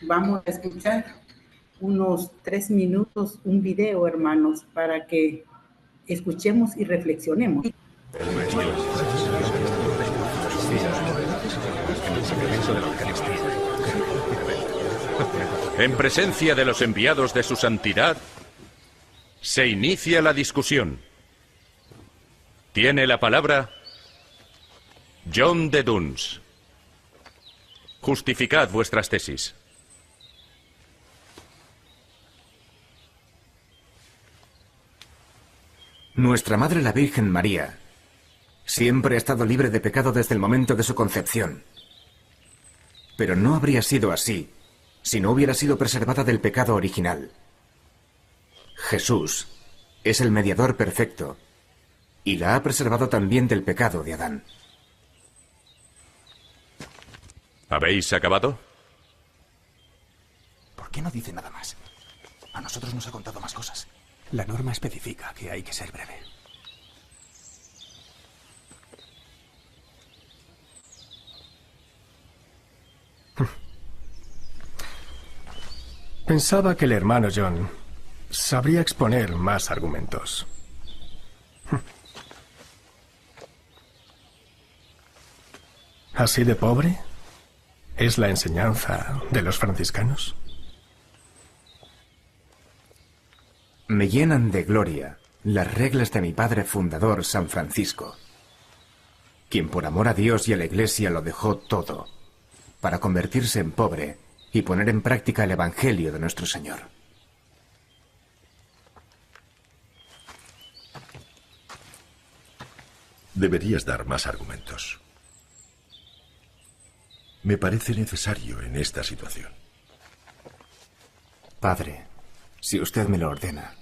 vamos a escuchar unos 3 minutos, un video, hermanos, para que escuchemos y reflexionemos. En presencia de los enviados de su santidad, se inicia la discusión. Tiene la palabra John de Duns. Justificad vuestras tesis. Nuestra Madre la Virgen María siempre ha estado libre de pecado desde el momento de su concepción. Pero no habría sido así si no hubiera sido preservada del pecado original. Jesús es el mediador perfecto y la ha preservado también del pecado de Adán. ¿Habéis acabado? ¿Por qué no dice nada más? A nosotros nos ha contado más cosas. La norma especifica que hay que ser breve. Pensaba que el hermano John sabría exponer más argumentos. ¿Así de pobre es la enseñanza de los franciscanos? Me llenan de gloria las reglas de mi padre fundador, San Francisco, quien por amor a Dios y a la Iglesia lo dejó todo para convertirse en pobre y poner en práctica el Evangelio de nuestro Señor. Deberías dar más argumentos. Me parece necesario en esta situación. Padre, si usted me lo ordena,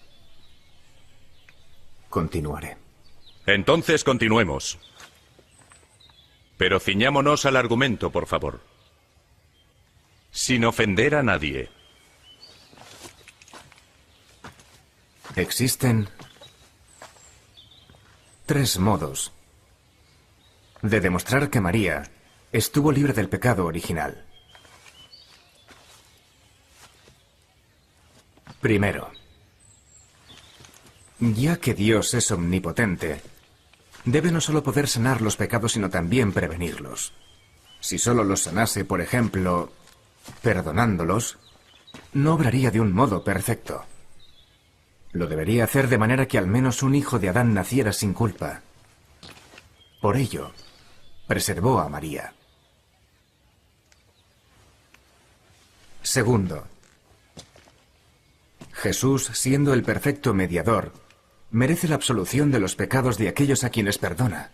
continuaré. Entonces continuemos. Pero ciñámonos al argumento, por favor. Sin ofender a nadie. Existen 3 modos de demostrar que María estuvo libre del pecado original. Primero, ya que Dios es omnipotente, debe no solo poder sanar los pecados, sino también prevenirlos. Si solo los sanase, por ejemplo, perdonándolos, no obraría de un modo perfecto. Lo debería hacer de manera que al menos un hijo de Adán naciera sin culpa. Por ello, preservó a María. Segundo, Jesús, siendo el perfecto mediador, merece la absolución de los pecados de aquellos a quienes perdona.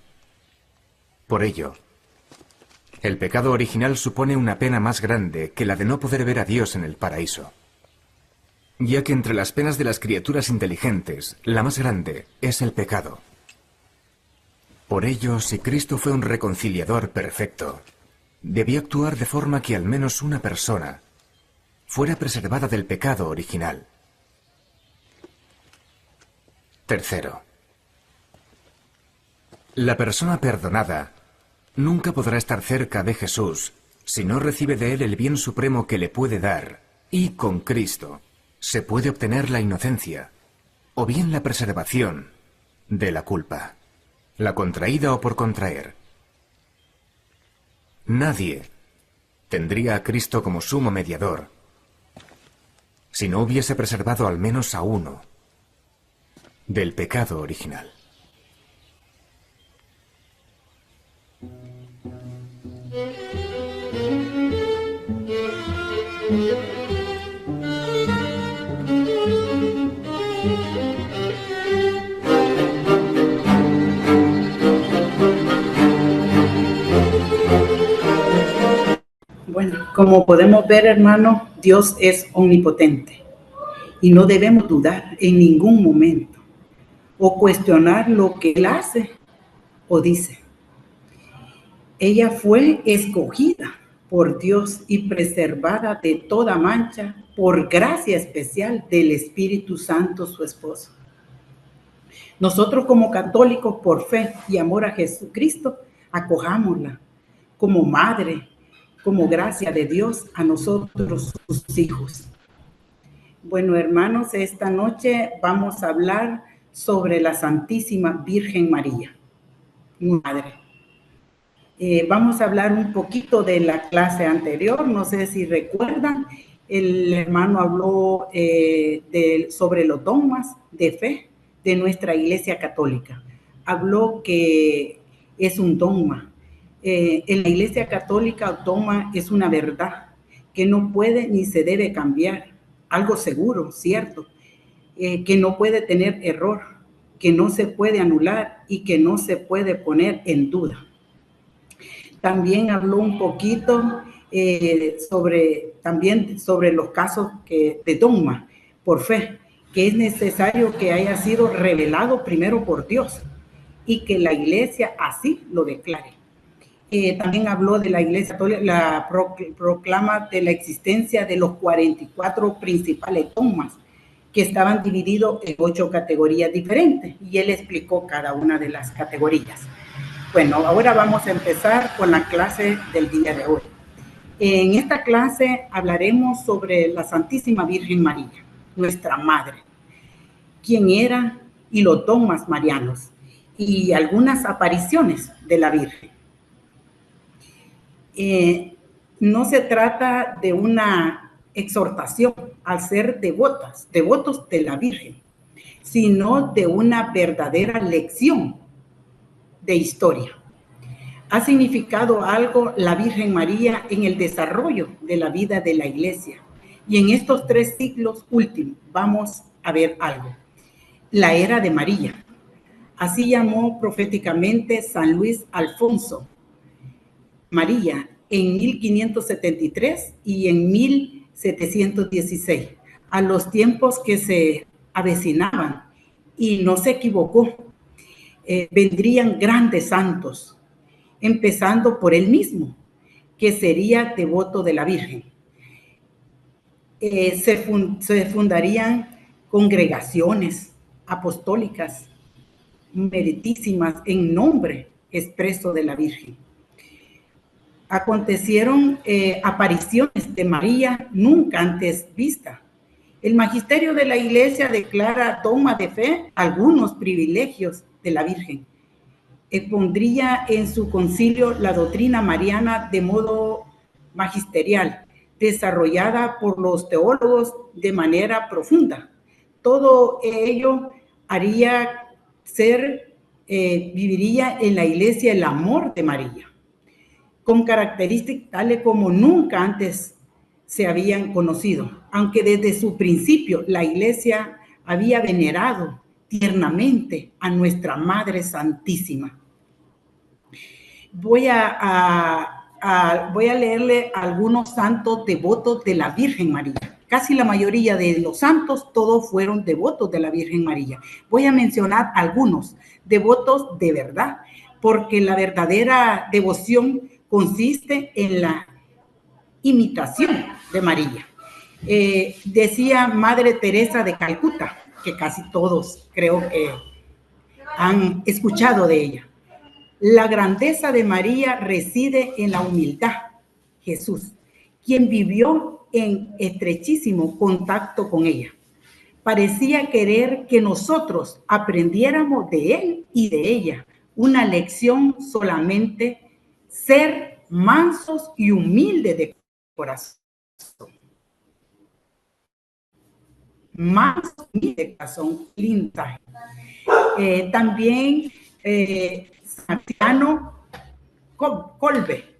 Por ello, el pecado original supone una pena más grande que la de no poder ver a Dios en el paraíso, ya que entre las penas de las criaturas inteligentes, la más grande es el pecado. Por ello, si Cristo fue un reconciliador perfecto, debió actuar de forma que al menos una persona fuera preservada del pecado original. Tercero, la persona perdonada nunca podrá estar cerca de Jesús si no recibe de él el bien supremo que le puede dar, y con Cristo se puede obtener la inocencia, o bien la preservación de la culpa, la contraída o por contraer. Nadie tendría a Cristo como sumo mediador si no hubiese preservado al menos a uno del pecado original. Bueno, como podemos ver, hermano, Dios es omnipotente y no debemos dudar en ningún momento o cuestionar lo que Él hace o dice. Ella fue escogida por Dios y preservada de toda mancha por gracia especial del Espíritu Santo, su esposo. Nosotros como católicos, por fe y amor a Jesucristo, acojámosla como madre, como gracia de Dios a nosotros, sus hijos. Bueno, hermanos, esta noche vamos a hablar sobre la Santísima Virgen María, Madre. Vamos a hablar un poquito de la clase anterior, no sé si recuerdan, el hermano habló sobre los dogmas de fe de nuestra Iglesia Católica. Habló que es un dogma. En la Iglesia Católica, el dogma es una verdad que no puede ni se debe cambiar, algo seguro, cierto, que no puede tener error, que no se puede anular y que no se puede poner en duda. También habló un poquito sobre los casos de dogma por fe, que es necesario que haya sido revelado primero por Dios y que la Iglesia así lo declare. También habló de la Iglesia Católica, la proclama de la existencia de los 44 principales dogmas que estaban divididos en 8 categorías diferentes, y él explicó cada una de las categorías. Bueno, ahora vamos a empezar con la clase del día de hoy. En esta clase hablaremos sobre la Santísima Virgen María, nuestra Madre, quién era y los dogmas marianos y algunas apariciones de la Virgen. No se trata de una exhortación al ser devotos de la Virgen, sino de una verdadera lección de historia. Ha significado algo la Virgen María en el desarrollo de la vida de la Iglesia. Y en estos 3 siglos últimos vamos a ver algo. La era de María. Así llamó proféticamente San Luis Alfonso María en 1573 y en 1716, a los tiempos que se avecinaban, y no se equivocó. Vendrían grandes santos, empezando por él mismo, que sería devoto de la Virgen. Se fundarían congregaciones apostólicas meritísimas en nombre expreso de la Virgen. Acontecieron apariciones de María nunca antes vistas. El magisterio de la Iglesia declara dogma de fe algunos privilegios de la Virgen. Expondría en su concilio la doctrina mariana de modo magisterial, desarrollada por los teólogos de manera profunda. Todo ello haría viviría en la Iglesia el amor de María, con características tales como nunca antes se habían conocido, aunque desde su principio la Iglesia había venerado tiernamente a nuestra Madre Santísima. Voy a leerle a algunos santos devotos de la Virgen María. Casi la mayoría de los santos, todos fueron devotos de la Virgen María. Voy a mencionar algunos devotos de verdad, porque la verdadera devoción consiste en la imitación de María. Decía Madre Teresa de Calcuta, que casi todos creo que han escuchado de ella. La grandeza de María reside en la humildad. Jesús, quien vivió en estrechísimo contacto con ella, parecía querer que nosotros aprendiéramos de él y de ella una lección solamente: ser mansos y humildes de corazón. Mansos y humildes de corazón, linda. También Santiano Colbe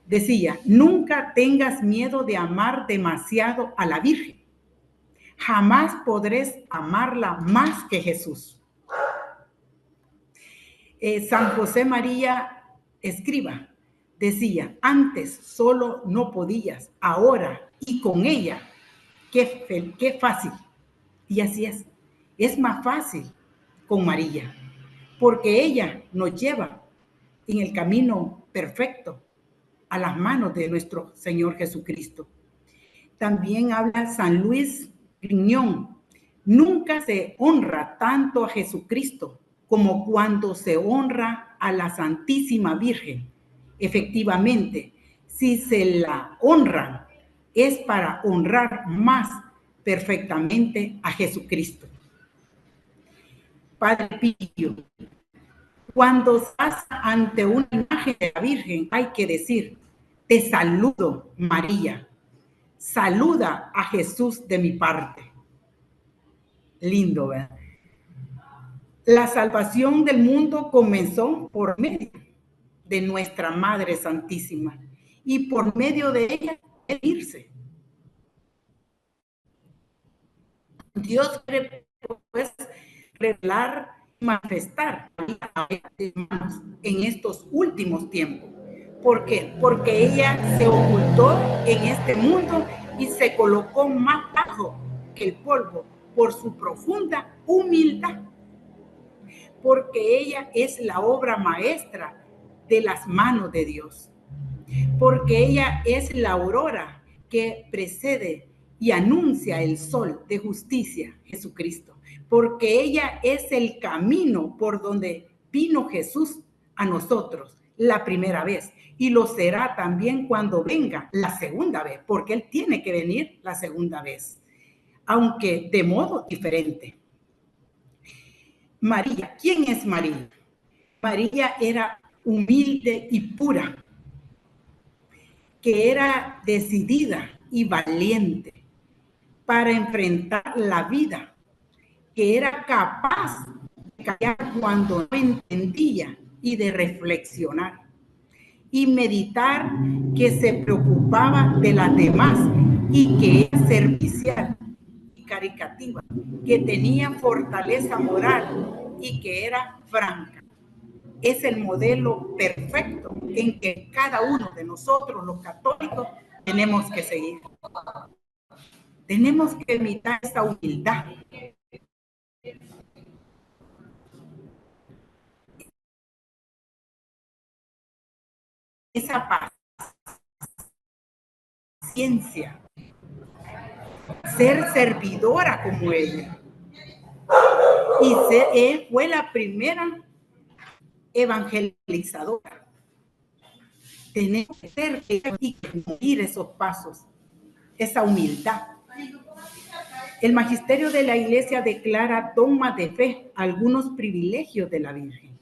decía: nunca tengas miedo de amar demasiado a la Virgen. Jamás podrás amarla más que Jesús. San José María Escriba decía: antes solo no podías, ahora y con ella, qué fácil. Y así es más fácil con María, porque ella nos lleva en el camino perfecto a las manos de nuestro Señor Jesucristo. También habla San Luis Griñón: nunca se honra tanto a Jesucristo como cuando se honra a la Santísima Virgen. Efectivamente, Si se la honran, es para honrar más perfectamente a Jesucristo. Padre Pío, cuando estás ante una imagen de la Virgen, hay que decir: te saludo, María. Saluda a Jesús de mi parte. Lindo, ¿verdad? La salvación del mundo comenzó por medio de nuestra Madre Santísima y por medio de ella irse. Dios quiere, pues, revelar y manifestar en estos últimos tiempos. ¿Por qué? Porque ella se ocultó en este mundo y se colocó más bajo que el polvo por su profunda humildad. Porque ella es la obra maestra de las manos de Dios. Porque ella es la aurora que precede y anuncia el sol de justicia, Jesucristo. Porque ella es el camino por donde vino Jesús a nosotros la primera vez. Y lo será también cuando venga la segunda vez, porque Él tiene que venir la segunda vez, aunque de modo diferente. María, ¿quién es María? María era humilde y pura, que era decidida y valiente para enfrentar la vida, que era capaz de callar cuando no entendía y de reflexionar y meditar, que se preocupaba de las demás y que era servicial y caritativa, que tenía fortaleza moral y que era franca. Es el modelo perfecto en que cada uno de nosotros, los católicos, tenemos que seguir. Tenemos que imitar esa humildad. Esa paciencia. Ser servidora como ella. Y fue la primera evangelizadora. Tenemos que ser y seguir esos pasos, esa humildad. El magisterio de la Iglesia declara dogma de fe, algunos privilegios de la Virgen.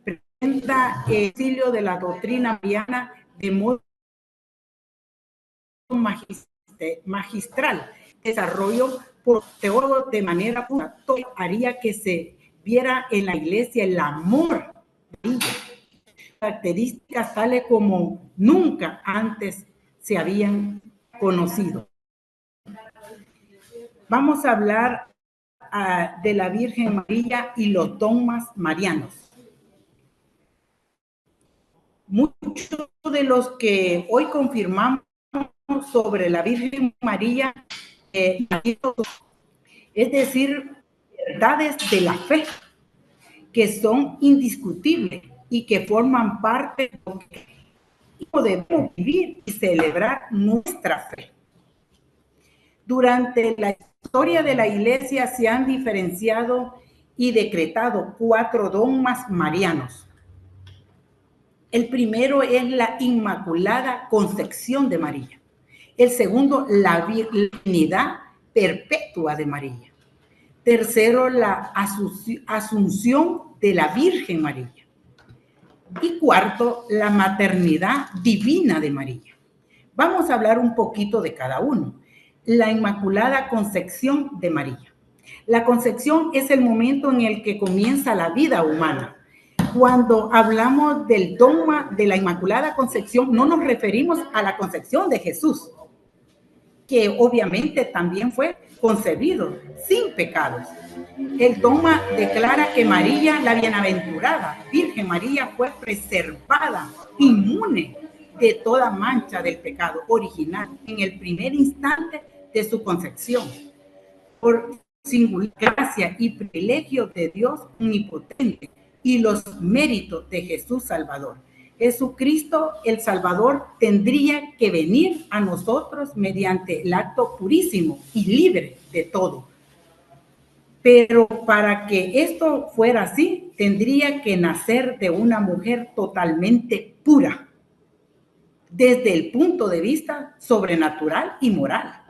Presenta el auxilio de la doctrina mariana de modo magistral. Desarrollo por teólogos de manera pura haría que se viera en la Iglesia el amor de ella. Características tales como nunca antes se habían conocido. Vamos a hablar de la Virgen María y los dogmas marianos. Muchos de los que hoy confirmamos sobre la Virgen María, es decir, verdades de la fe, que son indiscutibles y que forman parte de lo que podemos vivir y celebrar nuestra fe. Durante la historia de la Iglesia se han diferenciado y decretado 4 dogmas marianos. El primero es la Inmaculada Concepción de María. El segundo, la virginidad perpetua de María. Tercero, la Asunción de la Virgen María. Y cuarto, la maternidad divina de María. Vamos a hablar un poquito de cada uno. La Inmaculada Concepción de María. La concepción es el momento en el que comienza la vida humana. Cuando hablamos del dogma de la Inmaculada Concepción, no nos referimos a la concepción de Jesús, que obviamente también fue concebido sin pecados. El dogma declara que María, la bienaventurada Virgen María, fue preservada, inmune de toda mancha del pecado original en el primer instante de su concepción, por singular gracia y privilegio de Dios omnipotente y los méritos de Jesús Salvador. Jesucristo el Salvador tendría que venir a nosotros mediante el acto purísimo y libre de todo. Pero para que esto fuera así, tendría que nacer de una mujer totalmente pura. desde el punto de vista sobrenatural y moral.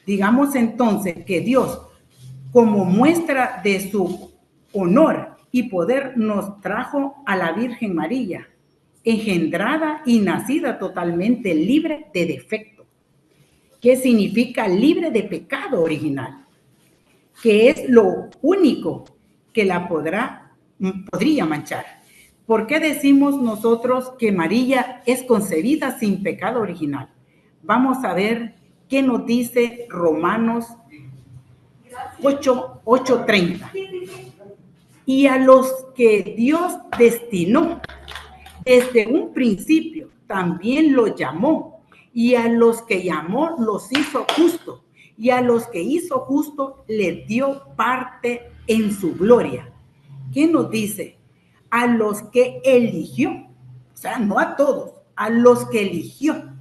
Digamos entonces que Dios, como muestra de su honor y poder, nos trajo a la Virgen María, engendrada y nacida totalmente libre de defecto, que significa libre de pecado original, que es lo único que la podría manchar. ¿Por qué decimos nosotros que María es concebida sin pecado original? Vamos a ver qué nos dice Romanos 8:30. Y a los que Dios destinó desde un principio, también los llamó. Y a los que llamó, los hizo justos. Y a los que hizo justos, les dio parte en su gloria. ¿Qué nos dice? A los que eligió, o sea, no a todos, a los que eligió.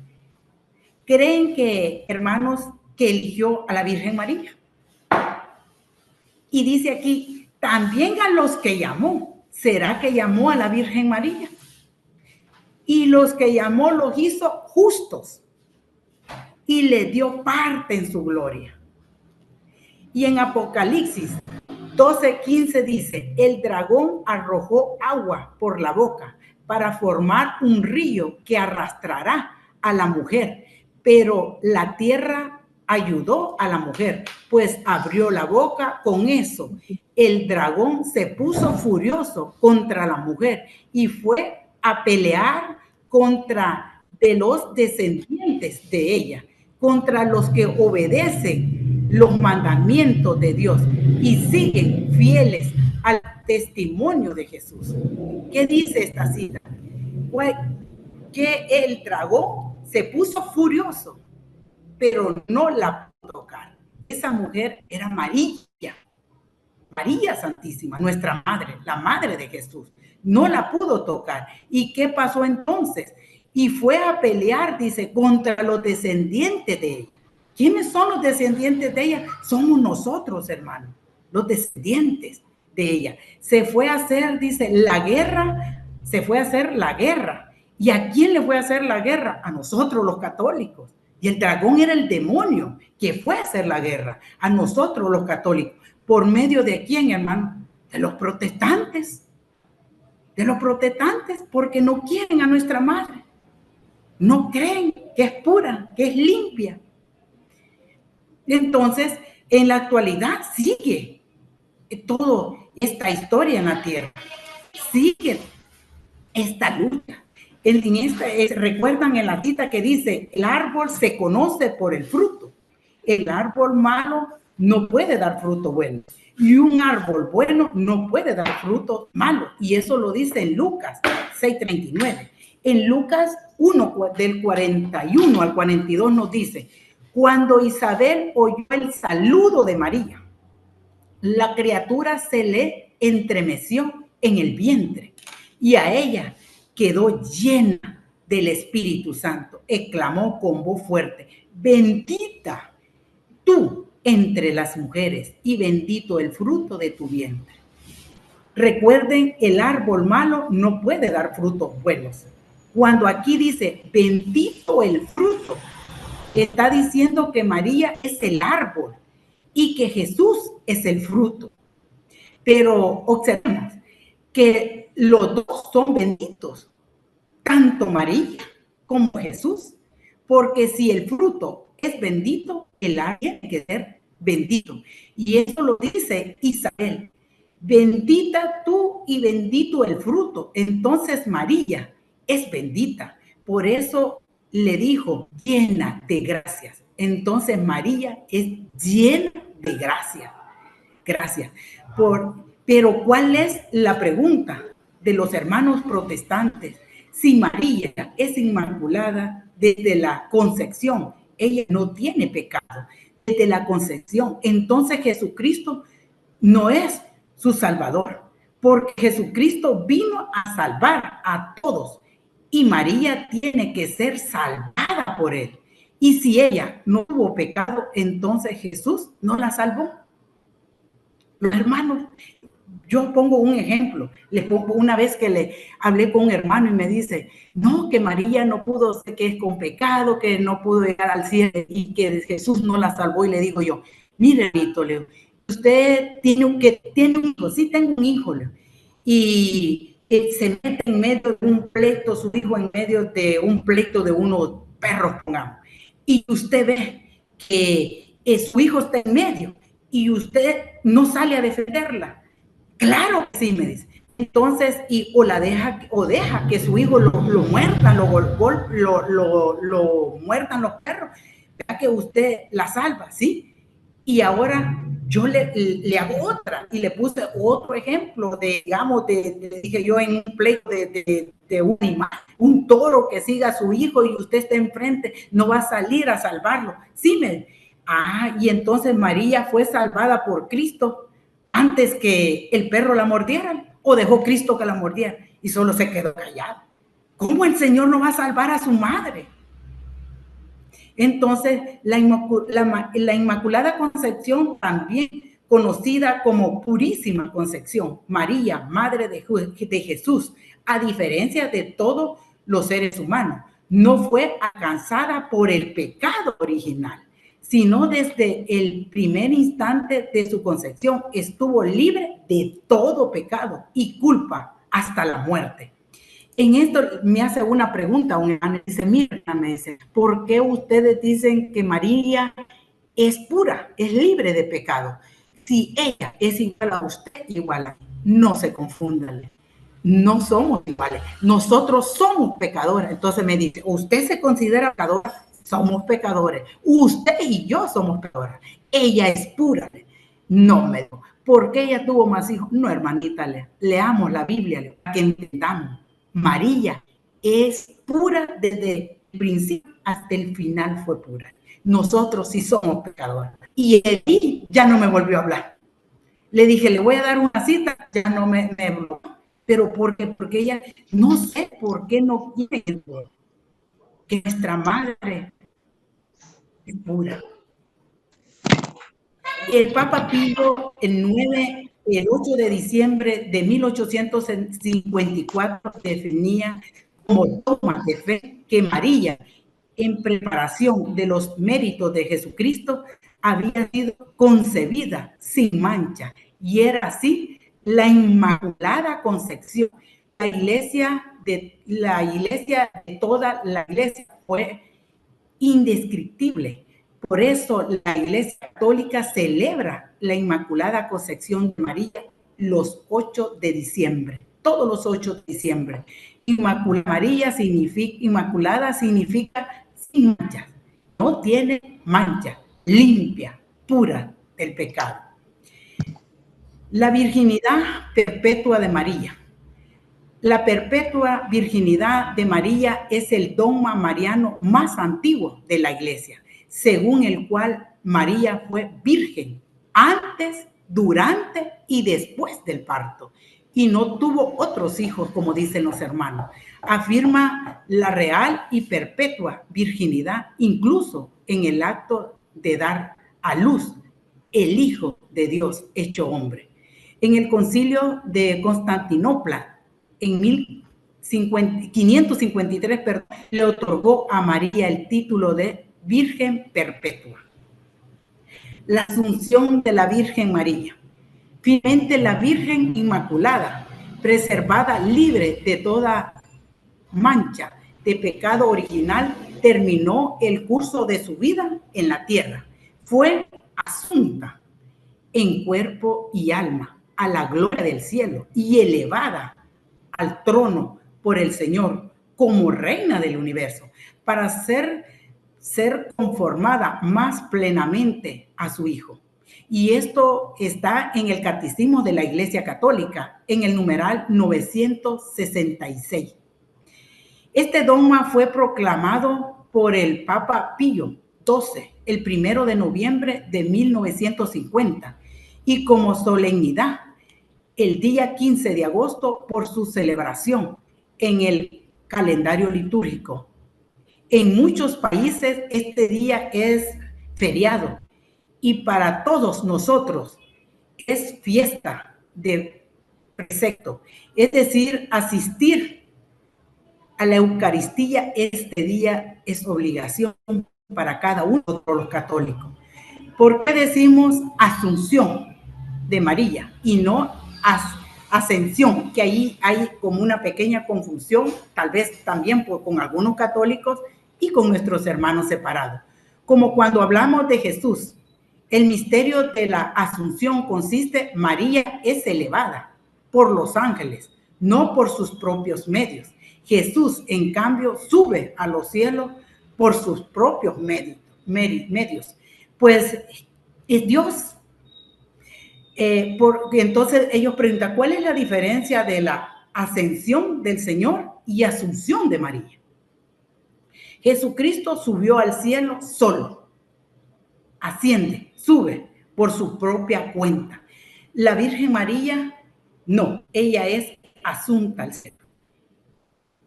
¿Creen que, hermanos, que eligió a la Virgen María? Y dice aquí, también a los que llamó. ¿Será que llamó a la Virgen María? Y los que llamó los hizo justos y le dio parte en su gloria. Y en Apocalipsis 12:15 dice, el dragón arrojó agua por la boca para formar un río que arrastrará a la mujer, pero la tierra ayudó a la mujer, pues abrió la boca con eso. El dragón se puso furioso contra la mujer y fue a pelear contra de los descendientes de ella, contra los que obedecen los mandamientos de Dios y siguen fieles al testimonio de Jesús. ¿Qué dice esta cita? Que el dragón se puso furioso, pero no la pudo tocar. Esa mujer era María, María Santísima, nuestra madre, la madre de Jesús. No la pudo tocar. ¿Y qué pasó entonces? Y fue a pelear, dice, contra los descendientes de ella. ¿Quiénes son los descendientes de ella? Somos nosotros, hermanos, los descendientes de ella. Se fue a hacer, dice, la guerra, se fue a hacer la guerra. ¿Y a quién le fue a hacer la guerra? A nosotros, los católicos. Y el dragón era el demonio que fue a hacer la guerra a nosotros, los católicos. ¿Por medio de quién, hermano? De los protestantes. De los protestantes, porque no quieren a nuestra madre. No creen que es pura, que es limpia. Entonces, en la actualidad sigue toda esta historia en la tierra. Sigue esta lucha. Recuerdan en la cita que dice, el árbol se conoce por el fruto. El árbol malo no puede dar fruto bueno. Y un árbol bueno no puede dar fruto malo. Y eso lo dice en Lucas 6:39. En Lucas 1, del 41 al 42 nos dice, cuando Isabel oyó el saludo de María, la criatura se le entremeció en el vientre y a ella quedó llena del Espíritu Santo. Exclamó con voz fuerte, bendita tú entre las mujeres y bendito el fruto de tu vientre. Recuerden, el árbol malo no puede dar frutos buenos. Cuando aquí dice bendito el fruto, está diciendo que María es el árbol y que Jesús es el fruto. Pero observemos que los dos son benditos, tanto María como Jesús, porque si el fruto es bendito, el árbol tiene que ser bendito. Y eso lo dice Isabel, bendita tú y bendito el fruto. Entonces María es bendita, por eso le dijo llena de gracias. Entonces María es llena de gracia. Gracias. Pero ¿cuál es la pregunta de los hermanos protestantes? Si María es inmaculada desde la concepción, ella no tiene pecado desde la concepción, entonces Jesucristo no es su Salvador, porque Jesucristo vino a salvar a todos y María tiene que ser salvada por él. Y si ella no tuvo pecado, entonces Jesús no la salvó. Los hermanos, Yo pongo un ejemplo. Le pongo una vez que le hablé con un hermano y me dice, no, que María no pudo, que es con pecado, que no pudo llegar al cielo y que Jesús no la salvó. Y le digo yo, mire, Rito, Leo, usted tiene un hijo, sí tengo un hijo, Leo, y se mete en medio de un pleito, su hijo en medio de un pleito de unos perros, pongamos, y usted ve que su hijo está en medio y usted no sale a defenderla. Claro que sí, me dice. Entonces, o deja que su hijo lo muerdan, lo muerdan los perros, vea que usted la salva, ¿sí? Y ahora yo le hago otra y le puse otro ejemplo de, digamos, dije yo en un pleito de un animal, un toro que siga a su hijo y usted está enfrente, no va a salir a salvarlo. Sí, y entonces María fue salvada por Cristo antes que el perro la mordiera, o dejó Cristo que la mordiera y solo se quedó callado. ¿Cómo el Señor no va a salvar a su madre? Entonces, la Inmaculada Concepción, también conocida como Purísima Concepción, María, Madre de Jesús, a diferencia de todos los seres humanos, no fue alcanzada por el pecado original, sino desde el primer instante de su concepción estuvo libre de todo pecado y culpa hasta la muerte. En esto me hace una pregunta un hermano, dice, mira, me dice, ¿por qué ustedes dicen que María es pura, es libre de pecado? Si ella es igual a usted, igual a mí, no se confundan. No somos iguales, nosotros somos pecadores. Entonces me dice, ¿usted se considera pecador? Somos pecadores. Usted y yo somos pecadores. Ella es pura. No, me dijo, ¿por qué ella tuvo más hijos? No, hermanita, leamos la Biblia para que entendamos. María es pura desde el principio hasta el final, fue pura. Nosotros sí somos pecadores. Y él ya no me volvió a hablar. Le dije, le voy a dar una cita, ya no me habló. ¿Pero por qué? Porque ella, no sé por qué no quiere que nuestra madre es pura. El Papa Pío, el 8 de diciembre de 1854, definía como dogma de fe que María, en preparación de los méritos de Jesucristo, había sido concebida sin mancha, y era así la Inmaculada Concepción. La iglesia de toda la iglesia fue indescriptible. Por eso la Iglesia Católica celebra la Inmaculada Concepción de María los 8 de diciembre, todos los 8 de diciembre. Inmaculada significa sin mancha, no tiene mancha, limpia, pura del pecado. La virginidad perpetua de María. La perpetua virginidad de María es el dogma mariano más antiguo de la Iglesia, según el cual María fue virgen antes, durante y después del parto, y no tuvo otros hijos, como dicen los hermanos. Afirma la real y perpetua virginidad, incluso en el acto de dar a luz el Hijo de Dios hecho hombre. En el Concilio de Constantinopla, en 1553, le otorgó a María el título de Virgen Perpetua. La Asunción de la Virgen María. Finalmente, la Virgen Inmaculada, preservada libre de toda mancha de pecado original, terminó el curso de su vida en la tierra. Fue asunta en cuerpo y alma a la gloria del cielo y elevada al trono por el Señor como reina del universo, para ser conformada más plenamente a su Hijo. Y esto está en el Catecismo de la Iglesia Católica, en el numeral 966. Este dogma fue proclamado por el Papa Pío XII el 1 de noviembre de 1950 y como solemnidad el día 15 de agosto por su celebración en el calendario litúrgico. En muchos países este día es feriado y para todos nosotros es fiesta de precepto, es decir, asistir a la Eucaristía este día es obligación para cada uno de los católicos. ¿Por qué decimos Asunción de María y no Ascensión? Que ahí hay como una pequeña confusión, tal vez también con algunos católicos y con nuestros hermanos separados. Como cuando hablamos de Jesús, el misterio de la Asunción consiste, María es elevada por los ángeles, no por sus propios medios. Jesús, en cambio, sube a los cielos por sus propios medios. Pues es Dios. Porque entonces ellos preguntan, ¿cuál es la diferencia de la ascensión del Señor y asunción de María? Jesucristo subió al cielo solo, asciende, sube por su propia cuenta. La Virgen María, no, ella es asunta al cielo.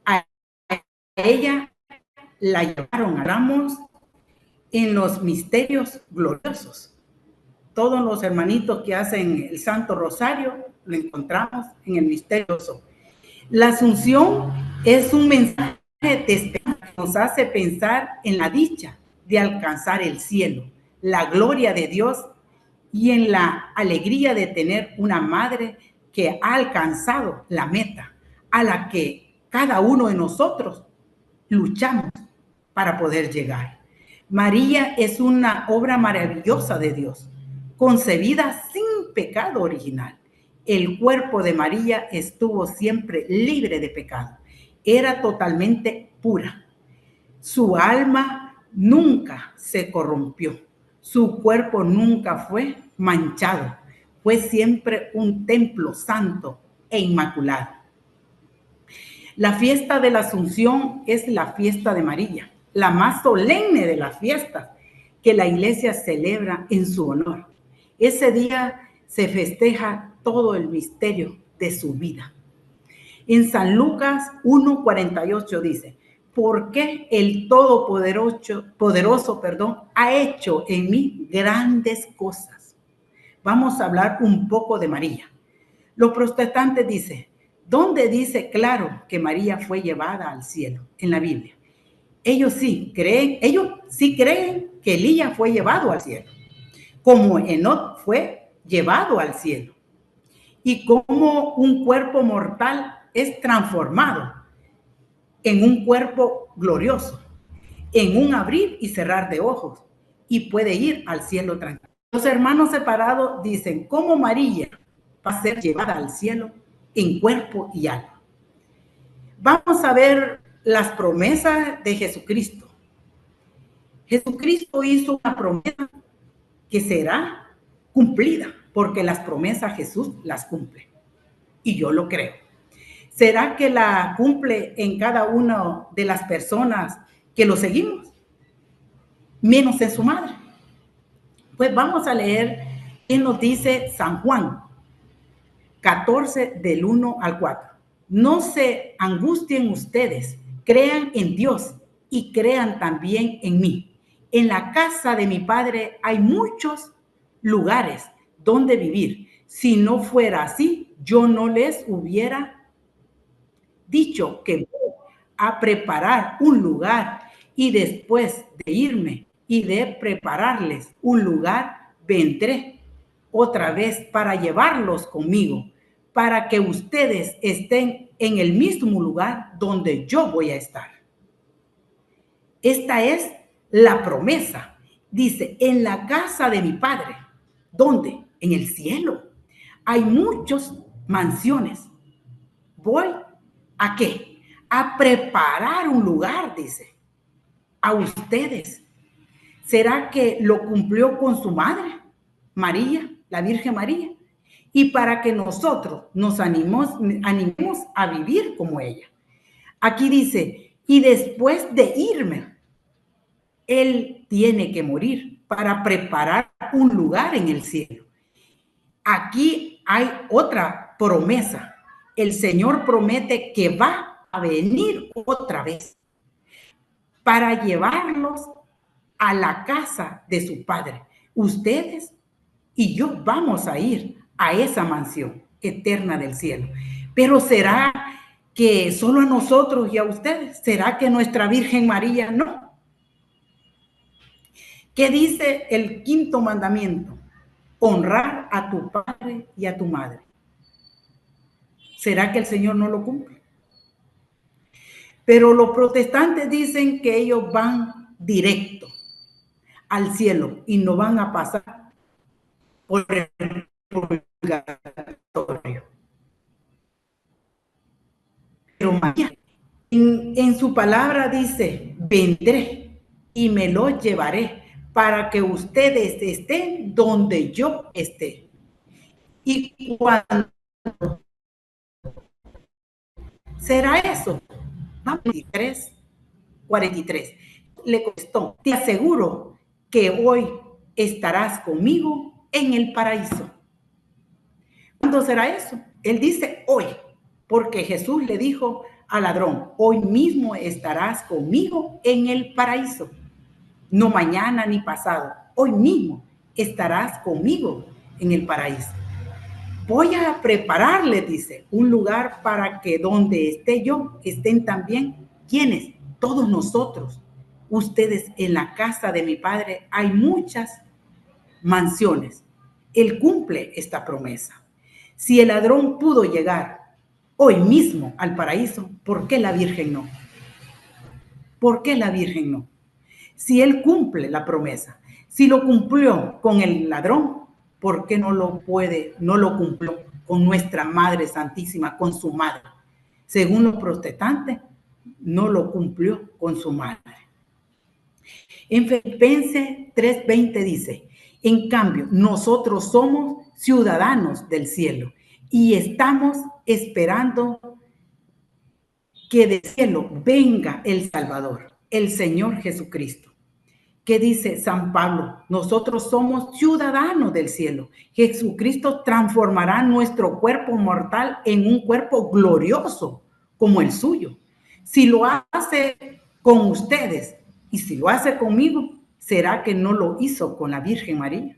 A ella la llevaron, hablamos en los misterios gloriosos. Todos los hermanitos que hacen el Santo Rosario lo encontramos en el misterio glorioso. La Asunción es un mensaje de esperanza que nos hace pensar en la dicha de alcanzar el cielo, la gloria de Dios y en la alegría de tener una madre que ha alcanzado la meta a la que cada uno de nosotros luchamos para poder llegar. María es una obra maravillosa de Dios, concebida sin pecado original. El cuerpo de María estuvo siempre libre de pecado. Era totalmente pura. Su alma nunca se corrompió. Su cuerpo nunca fue manchado. Fue siempre un templo santo e inmaculado. La fiesta de la Asunción es la fiesta de María, la más solemne de las fiestas que la Iglesia celebra en su honor. Ese día se festeja todo el misterio de su vida. En San Lucas 1:48 dice, porque el Todopoderoso ha hecho en mí grandes cosas. Vamos a hablar un poco de María. Los protestantes dicen, ¿dónde dice claro que María fue llevada al cielo en la Biblia? Ellos sí creen que Elías fue llevado al cielo, como Enoc fue llevado al cielo, y como un cuerpo mortal es transformado en un cuerpo glorioso, en un abrir y cerrar de ojos, y puede ir al cielo tranquilo. Los hermanos separados dicen, ¿cómo María va a ser llevada al cielo en cuerpo y alma? Vamos a ver las promesas de Jesucristo. Jesucristo hizo una promesa que será cumplida, porque las promesas Jesús las cumple. Y yo lo creo. ¿Será que la cumple en cada una de las personas que lo seguimos? Menos en su madre. Pues vamos a leer qué nos dice San Juan 14 del 1 al 4. No se angustien ustedes, crean en Dios y crean también en mí. En la casa de mi Padre hay muchos lugares donde vivir. Si no fuera así, yo no les hubiera dicho que voy a preparar un lugar y después de irme y de prepararles un lugar, vendré otra vez para llevarlos conmigo, para que ustedes estén en el mismo lugar donde yo voy a estar. Esta es la promesa. Dice, en la casa de mi Padre. ¿Dónde? En el cielo. Hay muchas mansiones. ¿Voy a qué? A preparar un lugar, dice, a ustedes. ¿Será que lo cumplió con su madre, María, la Virgen María? Y para que nosotros nos animemos a vivir como ella. Aquí dice, y después de irme, Él tiene que morir para preparar un lugar en el cielo. Aquí hay otra promesa. El Señor promete que va a venir otra vez para llevarlos a la casa de su Padre. Ustedes y yo vamos a ir a esa mansión. eterna del cielo. Pero ¿será que solo a nosotros y a ustedes? ¿Será que nuestra Virgen María no? ¿Qué dice el quinto mandamiento? Honrar a tu padre y a tu madre. ¿Será que el Señor no lo cumple? Pero los protestantes dicen que ellos van directo al cielo y no van a pasar por el purgatorio. Pero María, en su palabra dice, vendré y me lo llevaré para que ustedes estén donde yo esté. Y cuando será eso, 43. Le contestó, te aseguro que hoy estarás conmigo en el paraíso. ¿Cuándo será eso? Él dice hoy, porque Jesús le dijo al ladrón, hoy mismo estarás conmigo en el paraíso. No mañana ni pasado, hoy mismo estarás conmigo en el paraíso. Voy a prepararle, dice, un lugar para que donde esté yo, estén también, ¿quiénes? Todos nosotros. Ustedes, en la casa de mi Padre hay muchas mansiones. Él cumple esta promesa. Si el ladrón pudo llegar hoy mismo al paraíso, ¿por qué la Virgen no? ¿Por qué la Virgen no? Si él cumple la promesa, si lo cumplió con el ladrón, ¿por qué no lo cumplió con nuestra Madre Santísima, con su madre? Según los protestantes, no lo cumplió con su madre. En Filipenses 3:20 dice, en cambio, nosotros somos ciudadanos del cielo y estamos esperando que del cielo venga el Salvador, el Señor Jesucristo. ¿Qué dice San Pablo? Nosotros somos ciudadanos del cielo. Jesucristo transformará nuestro cuerpo mortal en un cuerpo glorioso como el suyo. Si lo hace con ustedes y si lo hace conmigo, ¿será que no lo hizo con la Virgen María?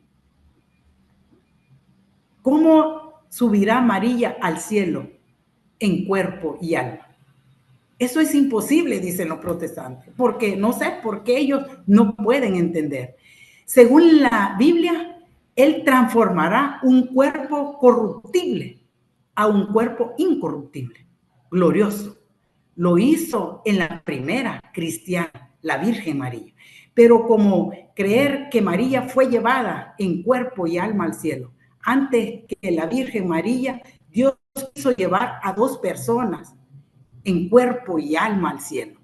¿Cómo subirá María al cielo en cuerpo y alma? Eso es imposible, dicen los protestantes, porque no sé por qué ellos no pueden entender. Según la Biblia, Él transformará un cuerpo corruptible a un cuerpo incorruptible, glorioso. Lo hizo en la primera cristiana, la Virgen María. Pero como creer que María fue llevada en cuerpo y alma al cielo, antes que la Virgen María, Dios quiso llevar a dos personas en cuerpo y alma al cielo.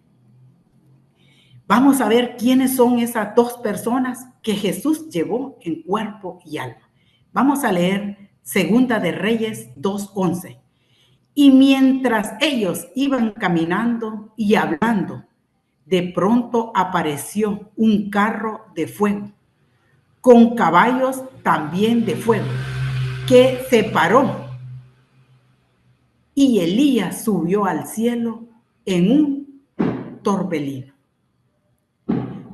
Vamos a ver quiénes son esas dos personas que Jesús llevó en cuerpo y alma. Vamos a leer Segunda de Reyes 2:11. Y mientras ellos iban caminando y hablando, de pronto apareció un carro de fuego, con caballos también de fuego, que se paró. Y Elías subió al cielo en un torbellino.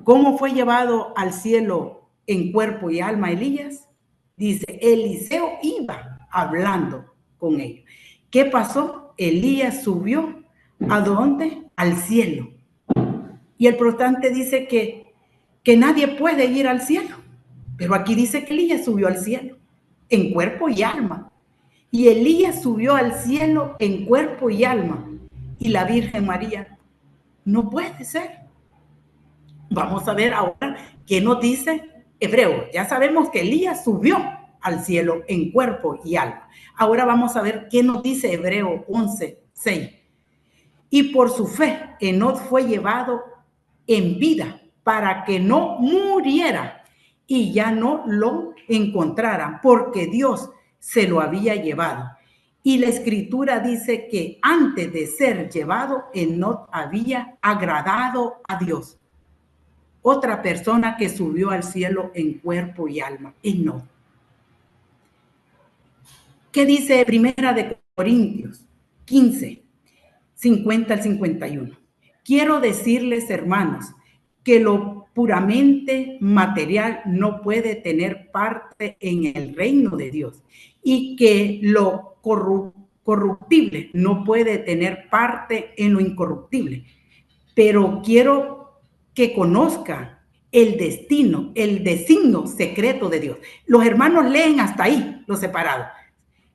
¿Cómo fue llevado al cielo en cuerpo y alma Elías? Dice, Eliseo iba hablando con ellos. ¿Qué pasó? Elías subió, ¿a dónde? Al cielo. Y el protestante dice que nadie puede ir al cielo. Pero aquí dice que Elías subió al cielo en cuerpo y alma. Y Elías subió al cielo en cuerpo y alma. Y la Virgen María no puede ser. Vamos a ver ahora qué nos dice Hebreo. Ya sabemos que Elías subió al cielo en cuerpo y alma. Ahora vamos a ver qué nos dice Hebreo 11:6. Y por su fe, Enoc fue llevado en vida para que no muriera y ya no lo encontraran, porque Dios se lo había llevado. Y la escritura dice que antes de ser llevado, Enoc había agradado a Dios. Otra persona que subió al cielo en cuerpo y alma, Enoc. ¿Qué dice Primera de Corintios 15, 50 al 51? Quiero decirles, hermanos, que lo puramente material no puede tener parte en el reino de Dios y que lo corruptible no puede tener parte en lo incorruptible. Pero quiero que conozca el destino, el designio secreto de Dios. Los hermanos leen hasta ahí, los separados,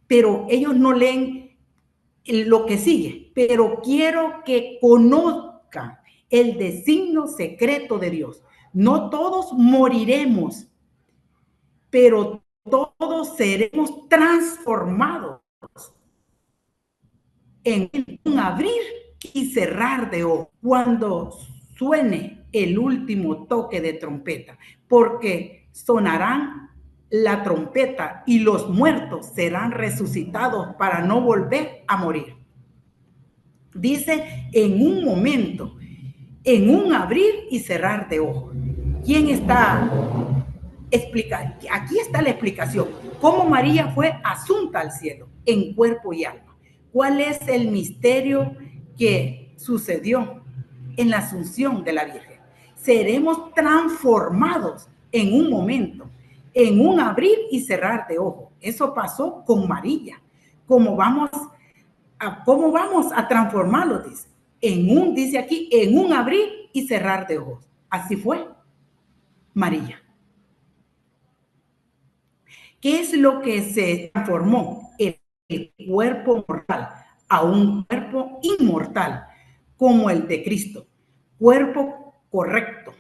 pero ellos no leen lo que sigue. Pero quiero que conozcan el designio secreto de Dios. No todos moriremos, pero todos seremos transformados en un abrir y cerrar de ojos cuando suene el último toque de trompeta, porque sonarán la trompeta y los muertos serán resucitados para no volver a morir. Dice en un momento, en un abrir y cerrar de ojos. ¿Quién está explicando? Aquí está la explicación. Cómo María fue asunta al cielo en cuerpo y alma. ¿Cuál es el misterio que sucedió en la asunción de la Virgen? Seremos transformados en un momento, en un abrir y cerrar de ojos. Eso pasó con María. ¿Cómo vamos a transformarlo? Dice aquí, en un abrir y cerrar de ojos. Así fue María. ¿Qué es lo que se transformó? El cuerpo mortal a un cuerpo inmortal como el de Cristo. Cuerpo correcto.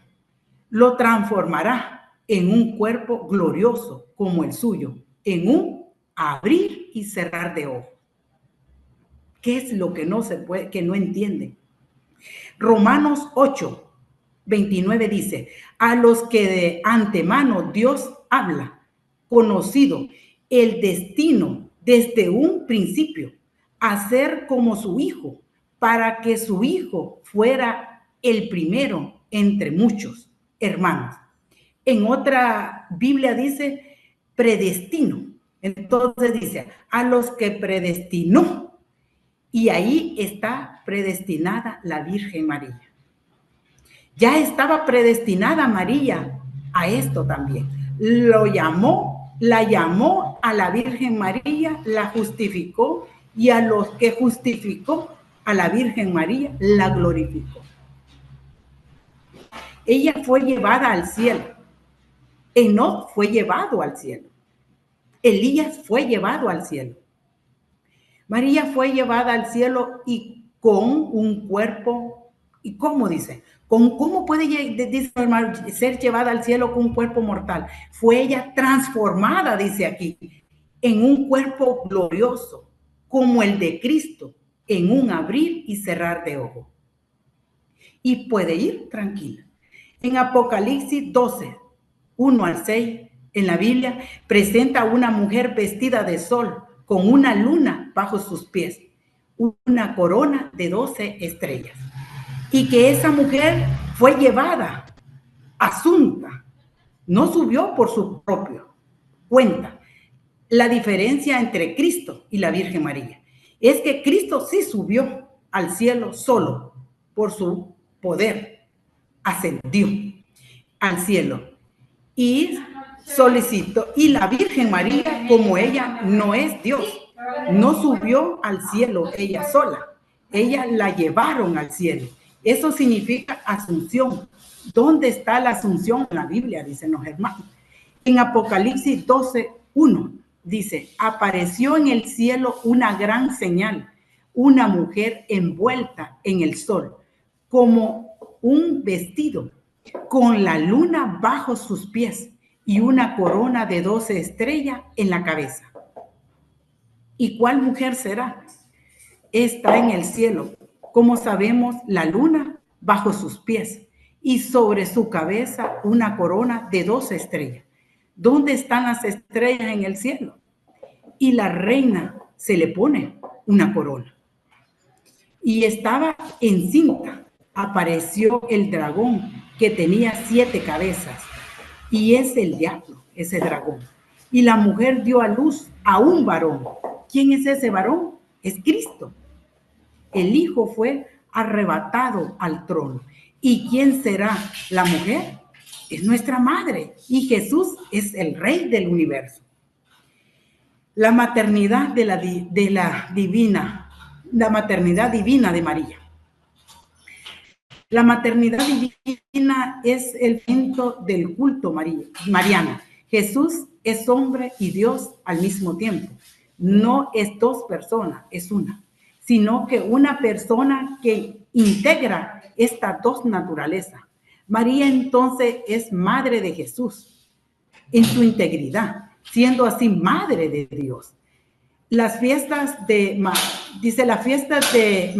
Lo transformará en un cuerpo glorioso como el suyo, en un abrir y cerrar de ojos. ¿Qué es lo que no se puede, que no entienden? Romanos 8, 29 dice, a los que de antemano Dios habla, conocido el destino desde un principio, a ser como su Hijo, para que su Hijo fuera el primero entre muchos hermanos. En otra Biblia dice predestino. Entonces dice, a los que predestinó. Y ahí está predestinada la Virgen María. Ya estaba predestinada María a esto también. La llamó a la Virgen María, la justificó, y a los que justificó a la Virgen María, la glorificó. Ella fue llevada al cielo. Enoc fue llevado al cielo. Elías fue llevado al cielo. María fue llevada al cielo y con un cuerpo, ¿y cómo dice? ¿Cómo puede ser llevada al cielo con un cuerpo mortal? Fue ella transformada, dice aquí, en un cuerpo glorioso, como el de Cristo, en un abrir y cerrar de ojos. Y puede ir tranquila. En Apocalipsis 12, 1 al 6, en la Biblia, presenta a una mujer vestida de sol, con una luna bajo sus pies, una corona de 12 estrellas. Y que esa mujer fue llevada, asunta, no subió por su propia cuenta. La diferencia entre Cristo y la Virgen María es que Cristo sí subió al cielo solo por su poder, ascendió al cielo y solicitó, y la Virgen María, como ella no es Dios, no subió al cielo ella sola, ella la llevaron al cielo. Eso significa asunción. ¿Dónde está la asunción en la Biblia? Dicen los hermanos. En Apocalipsis 12, 1 dice, apareció en el cielo una gran señal, una mujer envuelta en el sol, como un vestido, con la luna bajo sus pies y una corona de 12 estrellas en la cabeza. ¿Y cuál mujer será? Está en el cielo. Como sabemos, la luna bajo sus pies y sobre su cabeza una corona de 12 estrellas. ¿Dónde están las estrellas en el cielo? Y la reina se le pone una corona. Y estaba encinta. Apareció el dragón que tenía 7 cabezas. Y es el diablo, ese dragón. Y la mujer dio a luz a un varón. ¿Quién es ese varón? Es Cristo. El hijo fue arrebatado al trono. ¿Y quién será la mujer? es nuestra madre y Jesús es el Rey del universo. La maternidad la maternidad divina de María. La maternidad divina es el centro del culto mariano. Jesús es hombre y Dios al mismo tiempo. No es dos personas, es una, sino que una persona que integra estas dos naturalezas. María entonces es madre de Jesús en su integridad, siendo así madre de Dios. Las fiestas la fiesta de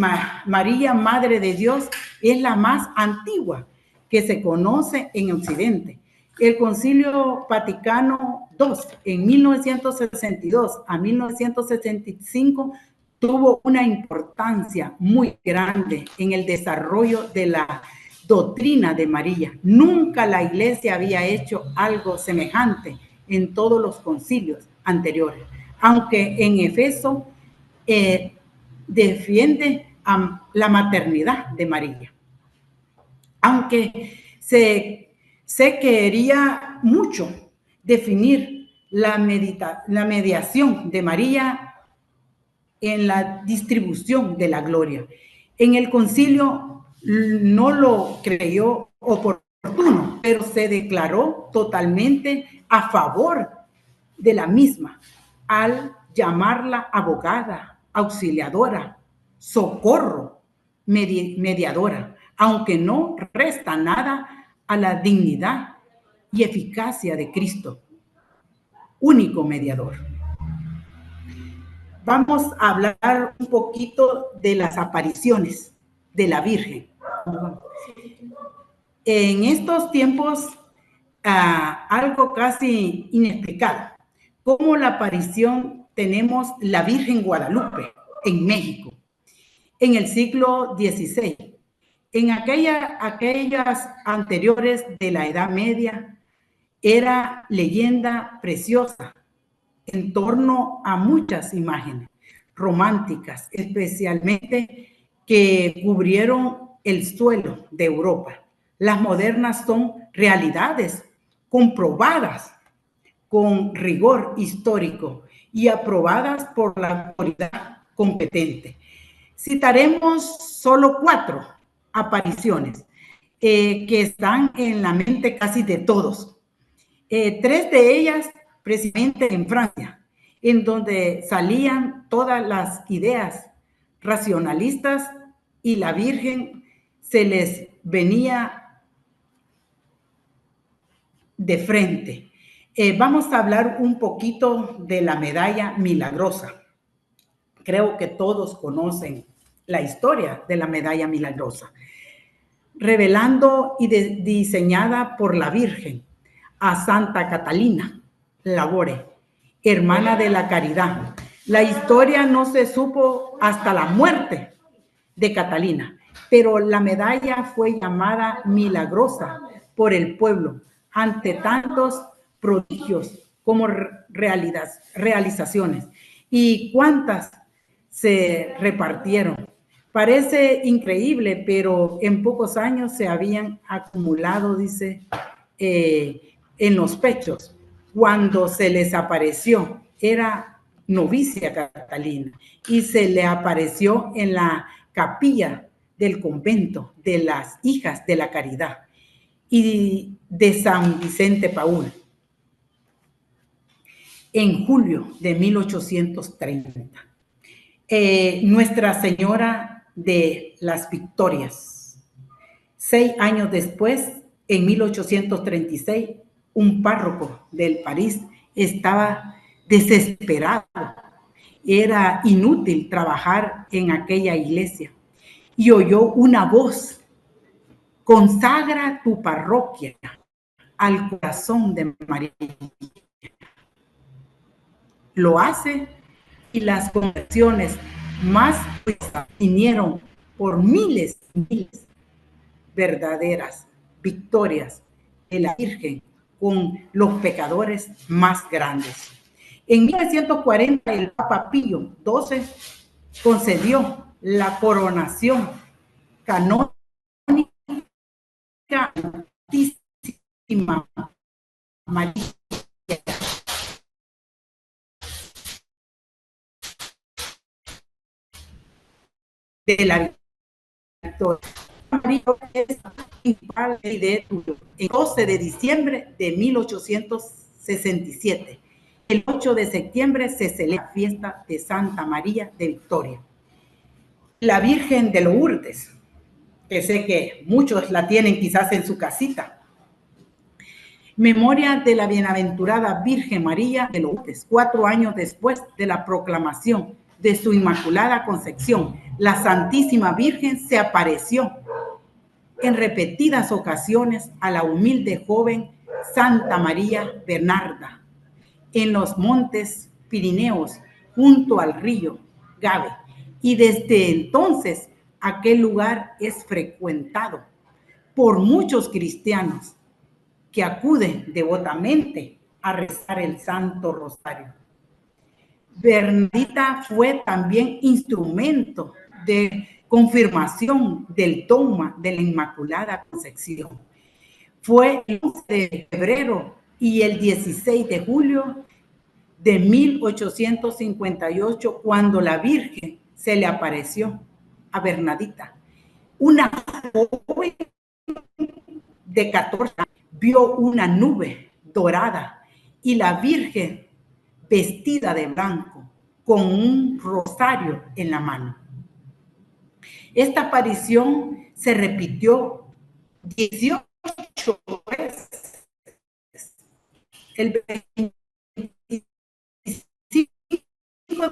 María, Madre de Dios, es la más antigua que se conoce en Occidente. El Concilio Vaticano II, en 1962 a 1965, tuvo una importancia muy grande en el desarrollo de la doctrina de María. Nunca la Iglesia había hecho algo semejante en todos los concilios anteriores. Aunque en Efeso defiende la maternidad de María. Aunque se quería mucho definir la mediación de María en la distribución de la gloria. En el concilio no lo creyó oportuno, pero se declaró totalmente a favor de la misma, al llamarla abogada, auxiliadora, socorro, mediadora, aunque no resta nada a la dignidad y eficacia de Cristo, único mediador. Vamos a hablar un poquito de las apariciones de la Virgen. En estos tiempos, algo casi inexplicado. Como la aparición tenemos la Virgen Guadalupe en México, en el siglo XVI. En aquellas anteriores de la Edad Media, era leyenda preciosa en torno a muchas imágenes románticas, especialmente que cubrieron el suelo de Europa. Las modernas son realidades comprobadas con rigor histórico y aprobadas por la autoridad competente. Citaremos solo 4 apariciones que están en la mente casi de todos. 3 de ellas precisamente en Francia, en donde salían todas las ideas racionalistas y la Virgen se les venía de frente. Vamos a hablar un poquito de la medalla milagrosa. Creo que todos conocen la historia de la medalla milagrosa. Revelando y diseñada por la Virgen a Santa Catalina Labore, hermana de la Caridad. La historia no se supo hasta la muerte de Catalina, pero la medalla fue llamada milagrosa por el pueblo ante tantos prodigios como realizaciones. ¿Y cuántas se repartieron? Parece increíble, pero en pocos años se habían acumulado, dice, en los pechos. Cuando se les apareció, era novicia Catalina, y se le apareció en la capilla del convento de las Hijas de la Caridad y de San Vicente Paúl, en julio de 1830. Nuestra Señora de las Victorias. 6 años después, en 1836, un párroco del París estaba desesperado. Era inútil trabajar en aquella iglesia y oyó una voz: consagra tu parroquia al corazón de María. Lo hace y las conversiones más vinieron por miles verdaderas victorias de la Virgen con los pecadores más grandes. En 1940 el Papa Pío XII concedió la coronación canónica María de la Victoria. María es principal de el 12 de diciembre de 1867. El 8 de septiembre se celebra la fiesta de Santa María de Victoria. La Virgen de Lourdes, que sé que muchos la tienen quizás en su casita. Memoria de la bienaventurada Virgen María de Lourdes, 4 años después de la proclamación de su Inmaculada Concepción, la Santísima Virgen se apareció en repetidas ocasiones a la humilde joven Santa María Bernarda en los montes Pirineos junto al río Gave, y desde entonces aquel lugar es frecuentado por muchos cristianos que acuden devotamente a rezar el Santo Rosario. Bernardita fue también instrumento de confirmación del dogma de la Inmaculada Concepción. Fue el 11 de febrero y el 16 de julio de 1858 cuando la Virgen se le apareció a Bernardita. Una joven de 14 años vio una nube dorada y la Virgen vestida de blanco con un rosario en la mano. Esta aparición se repitió 18 veces. El 25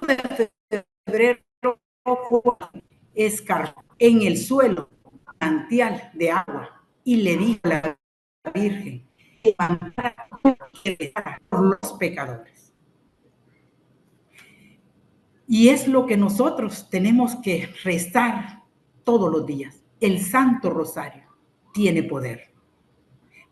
de febrero fue escarbó en el suelo manantial de agua y le dijo a la Virgen que mandara por los pecadores. Y es lo que nosotros tenemos que rezar todos los días. El Santo Rosario tiene poder.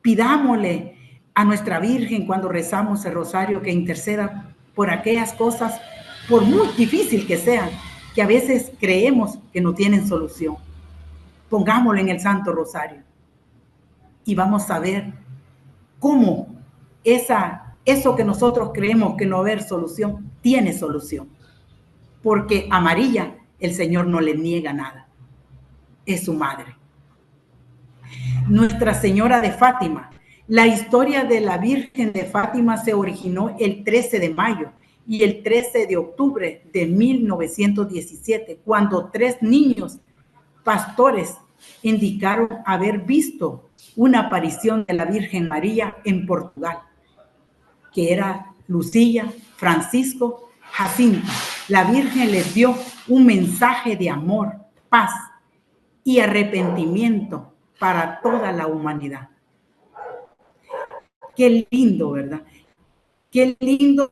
Pidámosle a nuestra Virgen cuando rezamos el rosario que interceda por aquellas cosas, por muy difícil que sean, que a veces creemos que no tienen solución. Pongámoslo en el Santo Rosario y vamos a ver cómo eso que nosotros creemos que no va a haber solución, tiene solución. Porque a María el Señor no le niega nada. Es su madre. Nuestra Señora de Fátima. La historia de la Virgen de Fátima se originó el 13 de mayo y el 13 de octubre de 1917, cuando 3 niños pastores indicaron haber visto una aparición de la Virgen María en Portugal, que era Lucía, Francisco, Jacinto. La Virgen les dio un mensaje de amor, paz y arrepentimiento para toda la humanidad. Qué lindo, ¿verdad? Qué lindo.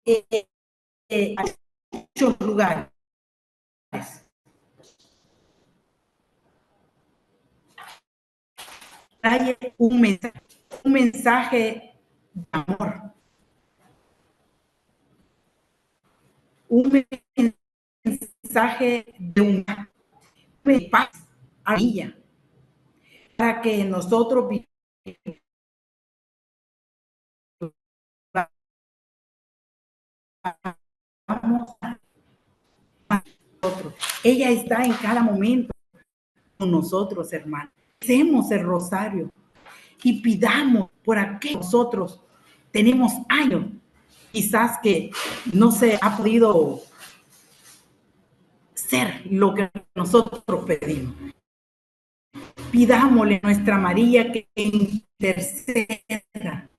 Hay muchos lugares. Hay un mensaje de amor. Un mensaje de paz a ella, para que nosotros vivamos. Ella está en cada momento con nosotros, hermanos. Hacemos el rosario y pidamos por aquellos nosotros tenemos años, quizás que no se ha podido ser lo que nosotros pedimos. Pidámosle a nuestra María que interceda.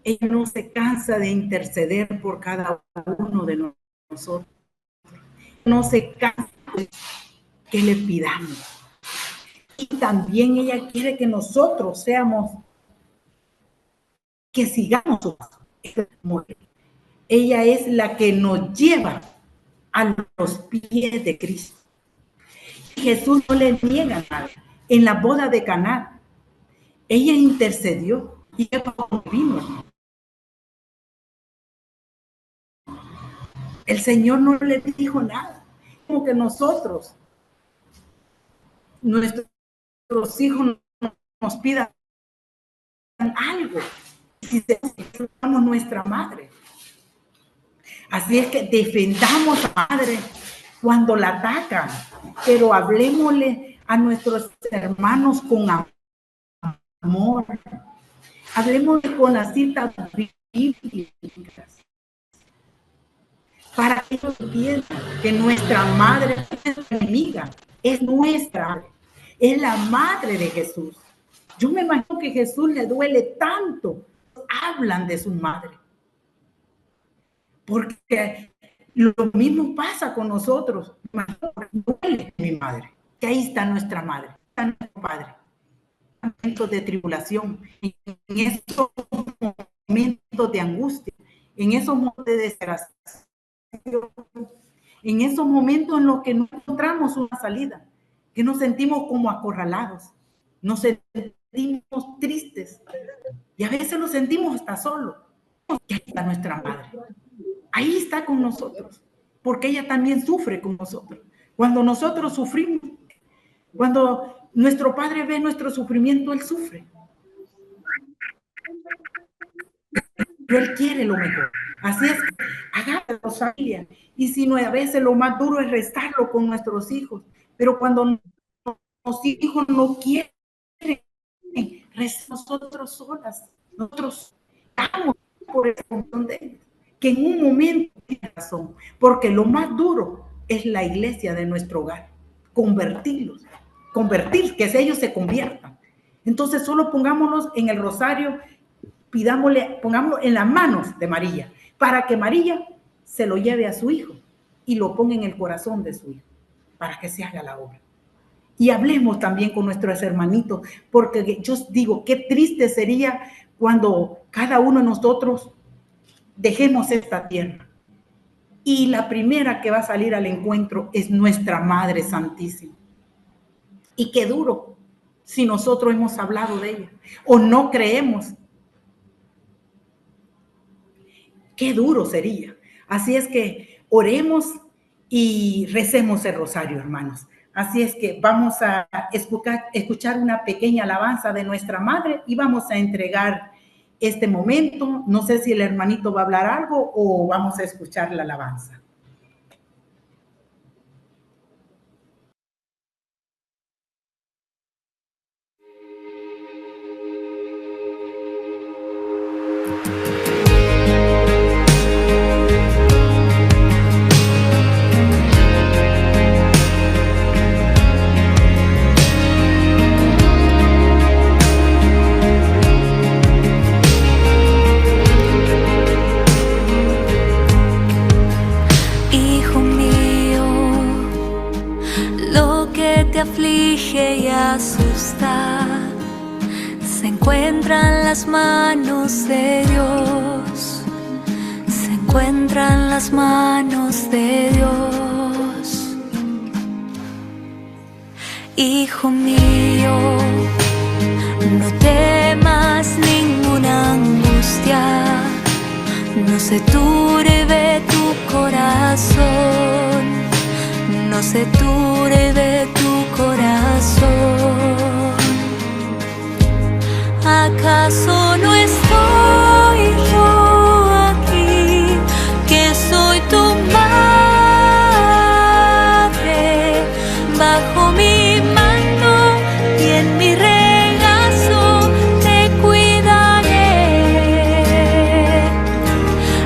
Ella no se cansa de interceder por cada uno de nosotros. No se cansa de que le pidamos. Y también ella quiere que nosotros que sigamos su paso. Ella es la que nos lleva a los pies de Cristo. Jesús no le niega nada. En la boda de Caná, ella intercedió y vino. El Señor no le dijo nada. Como que nosotros, nuestros hijos nos pidan algo si somos nuestra madre. Así es que defendamos a la madre cuando la atacan, pero hablemosle a nuestros hermanos con amor. Hablemosle con las citas bíblicas para que ellos entiendan que nuestra madre no es nuestra enemiga, es nuestra, es la madre de Jesús. Yo me imagino que a Jesús le duele tanto, hablan de su madre. Porque lo mismo pasa con nosotros. Duele mi madre, que ahí está nuestra madre, está nuestro padre. En momentos de tribulación, en esos momentos de angustia, en esos momentos de desesperación, en esos momentos en los que no encontramos una salida, que nos sentimos como acorralados, nos sentimos tristes y a veces nos sentimos hasta solos. Y ahí está nuestra madre. Ahí está con nosotros, porque ella también sufre con nosotros. Cuando nosotros sufrimos, cuando nuestro Padre ve nuestro sufrimiento, Él sufre. Pero Él quiere lo mejor. Así es que háganlo, familia. Y si no, a veces lo más duro es restarlo con nuestros hijos. Pero cuando los hijos no quieren, nosotros solas, nosotros estamos por el corazón de ellos. Que en un momento tiene razón, porque lo más duro es la iglesia de nuestro hogar, convertir, que ellos se conviertan. Entonces solo pongámonos en el rosario, pongámoslo en las manos de María, para que María se lo lleve a su hijo y lo ponga en el corazón de su hijo, para que se haga la obra. Y hablemos también con nuestros hermanitos, porque yo digo, qué triste sería cuando cada uno de nosotros dejemos esta tierra y la primera que va a salir al encuentro es nuestra Madre Santísima. Y qué duro si nosotros hemos hablado de ella o no creemos. Qué duro sería. Así es que oremos y recemos el rosario, hermanos. Así es que vamos a escuchar una pequeña alabanza de nuestra Madre y vamos a entregar este momento. No sé si el hermanito va a hablar algo o vamos a escuchar la alabanza. Aflige y asusta, se encuentra en las manos de Dios, se encuentra en las manos de Dios. Hijo mío, no temas ninguna angustia, no se turbe tu corazón, no se turbe tu corazón. ¿Acaso no estoy yo aquí, que soy tu madre, bajo mi mano y en mi regazo te cuidaré?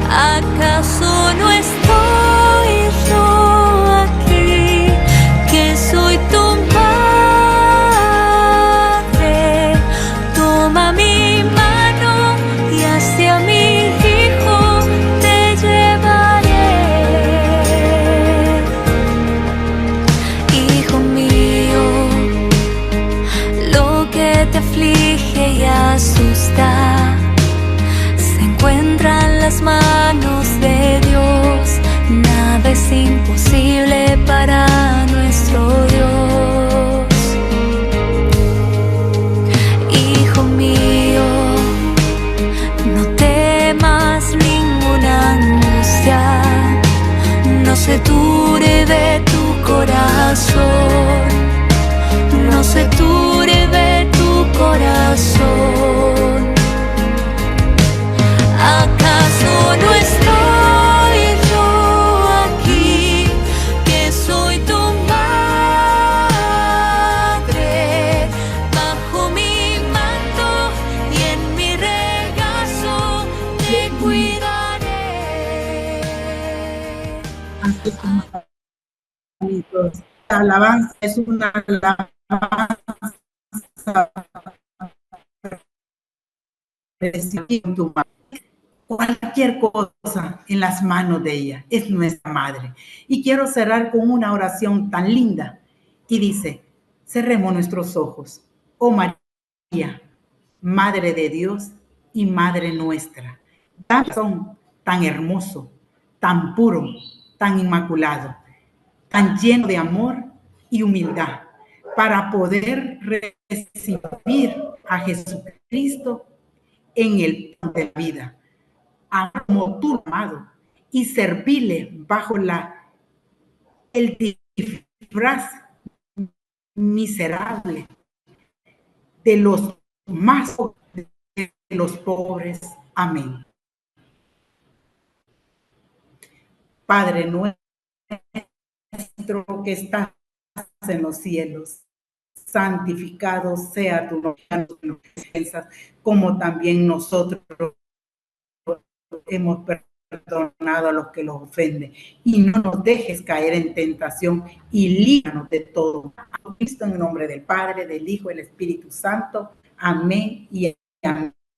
¿Acaso no estoy yo aquí, que soy tu madre? Toma mi mano y hacia mi hijo te llevaré. Hijo mío, lo que te aflige y asusta se encuentra en las manos de Dios. Nada es imposible para nuestro Dios. Hijo mío, no temas ninguna angustia, no se turbe tu corazón, no se turbe tu corazón. Así como bonitos. La alabanza es una alabanza recibir tu madre. Cualquier cosa en las manos de ella es nuestra madre. Y quiero cerrar con una oración tan linda. Y dice, cerremos nuestros ojos. Oh María, Madre de Dios y Madre nuestra. Tan hermoso, tan puro, tan inmaculado, tan lleno de amor y humildad, para poder recibir a Jesucristo en el pan de la vida, como tú, amado, y servirle bajo el disfraz miserable de los más pobres, de los pobres. Amén. Padre nuestro que estás en los cielos, santificado sea tu nombre, como también nosotros hemos perdonado a los que los ofenden, y no nos dejes caer en tentación y líbranos de todo. A Cristo, en el nombre del Padre, del Hijo y del Espíritu Santo. Amén y amén.